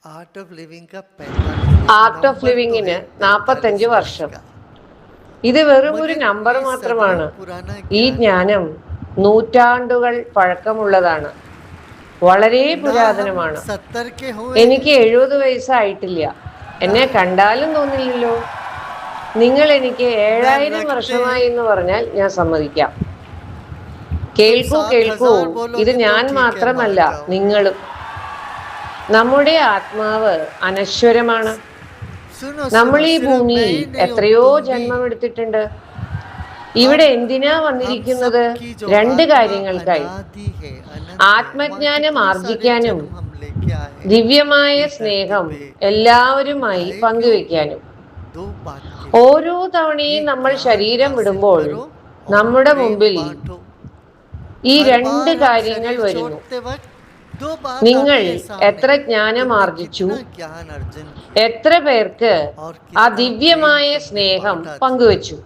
Art of living का 45 art of number तो ലിവിങ്ങിന് है 45 45 वर्ष വർഷം. का। ഇത് വെറും ഒരു मगर നമ്പർ ये सदियों മാത്രമാണ്. पुराना ഈ ज्ञान है। ജ്ഞാനം നൂറ്റാണ്ടുകൾ പഴക്കമുള്ളതാണ്, വളരെ ना हम പുരാതനമാണ്. 70 के हुए എനിക്ക് हैं 70 വയസ്സായിട്ടില്ല. ना എന്നെ കണ്ടാലും തോന്നില്ലല്ലോ. നിങ്ങൾ എനിക്ക് मैं 7000 रखते हैं। വർഷമായി എന്ന് പറഞ്ഞാൽ ഞാൻ സമ്മതിക്കാം. तुम കേൾക്കൂ കേൾക്കൂ, 7000 ഇത് बोलोगे तो ഞാൻ ठीक है, മാത്രമല്ല, मान जाऊंगा। നിങ്ങളും. നമ്മുടെ ആത്മാവ് അനശ്വരമാണ്. सुनो നമ്മൾ सुनो, ഈ सिर्फ मैं ഭൂമിയിൽ ही नहीं हूँ, എത്രയോ तुम भी। ജന്മം എടുത്തിട്ടുണ്ട്. हम ഇവിടെ എന്തിനാ हम വന്നിരിക്കുന്നത്? सबकी जो രണ്ട് आत्मा കാര്യങ്ങൾക്കായി. अनादि है, अनंत है, वहाँ ആത്മജ്ഞാനം कितने सारे ആർജിക്കാനും जन्म हम लेके आए हैं ദിവ്യമായ इस धरती സ്നേഹം पे। എല്ലാവരുമായി आए क्यों? പങ്കുവെക്കാനും. दो बात के लिए। ഓരോ ये തവണയും നമ്മൾ ज्ञान ശരീരം हासिल വിടുമ്പോൾ करो और നമ്മുടെ प्रेम മുമ്പിൽ बांटो। ഈ हर രണ്ട് बार हम കാര്യങ്ങൾ शरीर വരുന്നു. छोड़ते वक्त दो बात നിങ്ങൾ आती है सामने। എത്ര ജ്ഞാനം तुमने ആർജിച്ചു, कितना ज्ञान अर्जन किया എത്ര പേർക്ക് और ആ कितना ദിവ്യമായ प्रेम तुमने സ്നേഹം बांटा। പങ്കുവച്ചു.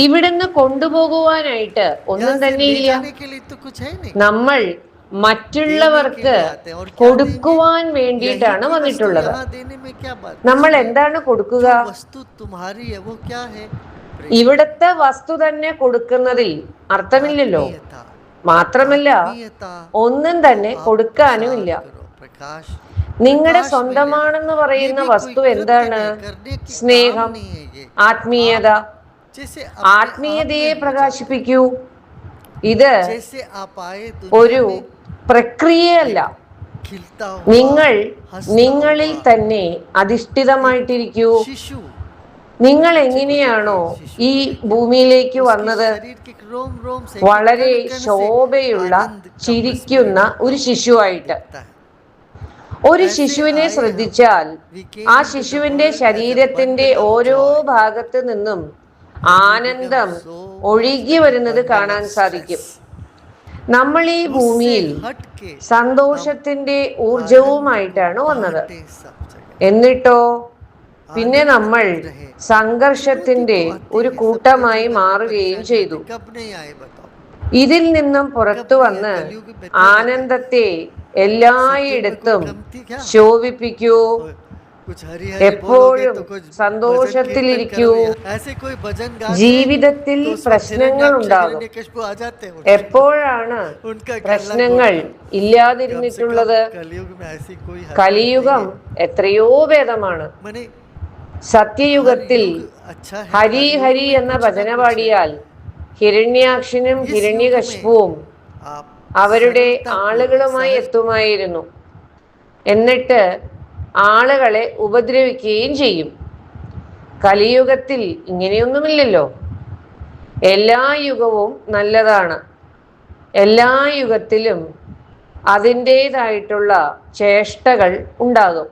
ഇവിടുന്ന് കൊണ്ടുപോകുവാനായിട്ട് ഒന്നും यहाँ से തന്നെ ले ഇല്ല. जाने के लिए तो कुछ है नहीं, നമ്മൾ देने के മറ്റുള്ളവർക്ക് लिए आते हैं। और क्या देंगे? കൊടുക്കുവാൻ यही വേണ്ടിയിട്ടാണ് की वस्तु വന്നിട്ടുള്ളത്. यहाँ देने में क्या बात? നമ്മൾ नहीं, എന്താണ് കൊടുക്കുക? जो वस्तु तुम्हारी है वो क्या है? प्रेम, ഇവിടത്തെ വസ്തു തന്നെ കൊടുക്കുന്നതിൽ അർത്ഥമില്ലല്ലോ. आत्मीयता, മാത്രമല്ല आत्मीयता ഒന്നും को തന്നെ आप കൊടുക്കാനുമില്ല. प्रसार करो, प्रकाश നിങ്ങളുടെ प्रकाश സ്വന്തമാണെന്ന് मिलेगा। ये പറയുന്ന भी कोई വസ്തു कृत्य എന്താണ്? नहीं, करने की काम സ്നേഹം, नहीं है ये। ആത്മീയത. जैसे अपने आप ആത്മീയതയെ में हो जाते, പ്രകാശിപ്പിക്കൂ. ഇത് जैसे आप आए ഒരു दुनिया में പ്രക്രിയയല്ല. एक खिलता നിങ്ങൾ हुआ, हंसता നിങ്ങളിൽ हुआ തന്നെ അധിഷ്ഠിതമായിട്ടിരിക്കൂ. शिशु, നിങ്ങൾ बच्चे को എങ്ങനെയാണോ देखिए, शिशु ഈ को देखिए, ഭൂമിയിലേക്ക് उसके വന്നത്, शरीर के रोम रोम से, വളരെ कण कण से ശോഭയുള്ള आनंद का ചിരിക്കുന്ന प्रस्फुरण ഒരു ശിശുവായിട്ട്. दिखता है। ഒരു ऐसे ശിശുവിനെ आए ശ്രദ്ധിച്ചാൽ we came ആ into the ശിശുവിന്റെ world as a ശരീരത്തിന്റെ bundle of ഓരോ joy. ഭാഗത്ത് നിന്നും And we ആനന്ദം become so much ഒഴുകി like a വരുന്നത് bundle കാണാൻ of സാധിക്കും. stress. നമ്മൾ ഈ उससे ഭൂമിയിൽ हट के സന്തോഷത്തിന്റെ ഊർജവുമായിട്ടാണ് വന്നത്. बांटे सब जगह। എന്നിട്ടോ പിന്നെ आनंद നമ്മൾ रहे। സംഘർഷത്തിന്റെ ഒരു കൂട്ടമായി മാറുകയും ചെയ്തു. कब नहीं आए बताओ? ഇതിൽ നിന്നും പുറത്തു വന്ന് ആനന്ദത്തെ എല്ലായിടത്തും ശോഭിപ്പിക്കൂ. कुछ हरी हरी बोलोगे എപ്പോഴും तो कुछ സന്തോഷത്തിലിരിക്കൂ. ऐसे कोई भजन गाते ജീവിതത്തിൽ तो उसमें പ്രശ്നങ്ങൾ ഉണ്ടാകും. हिरण्यकशिपु आ जाते हैं। എപ്പോഴാണ് उनका एक अलग പ്രശ്നങ്ങൾ होता है। ഇല്ലാതിരുന്നിട്ടുള്ളത്? कम से कम कलयुग में ऐसी कोई हरकत കലിയുഗം नहीं है। എത്രയോ ഭേദമാണ്. माने സത്യയുഗത്തിൽ हर युग अच्छा है, ഹരി कलयुग ഹരി में എന്ന कुछ ना ഭജന कुछ है। പാടിയാൽ ഹിരണ്യാക്ഷനും इस युग ഹിരണ്യകശിപുവും में आप അവരുടെ सरलतापूर्वक, ആളുകളുമായി सहज എത്തുമായിരുന്നു. എന്നിട്ട് ആളുകളെ ഉപദ്രവിക്കുകയും ചെയ്യും. കലിയുഗത്തിൽ ഇങ്ങനെയൊന്നുമില്ലല്ലോ. എല്ലാ യുഗവും നല്ലതാണ്. എല്ലാ യുഗത്തിലും അതിൻ്റെതായിട്ടുള്ള ചേഷ്ടകൾ ഉണ്ടാകും.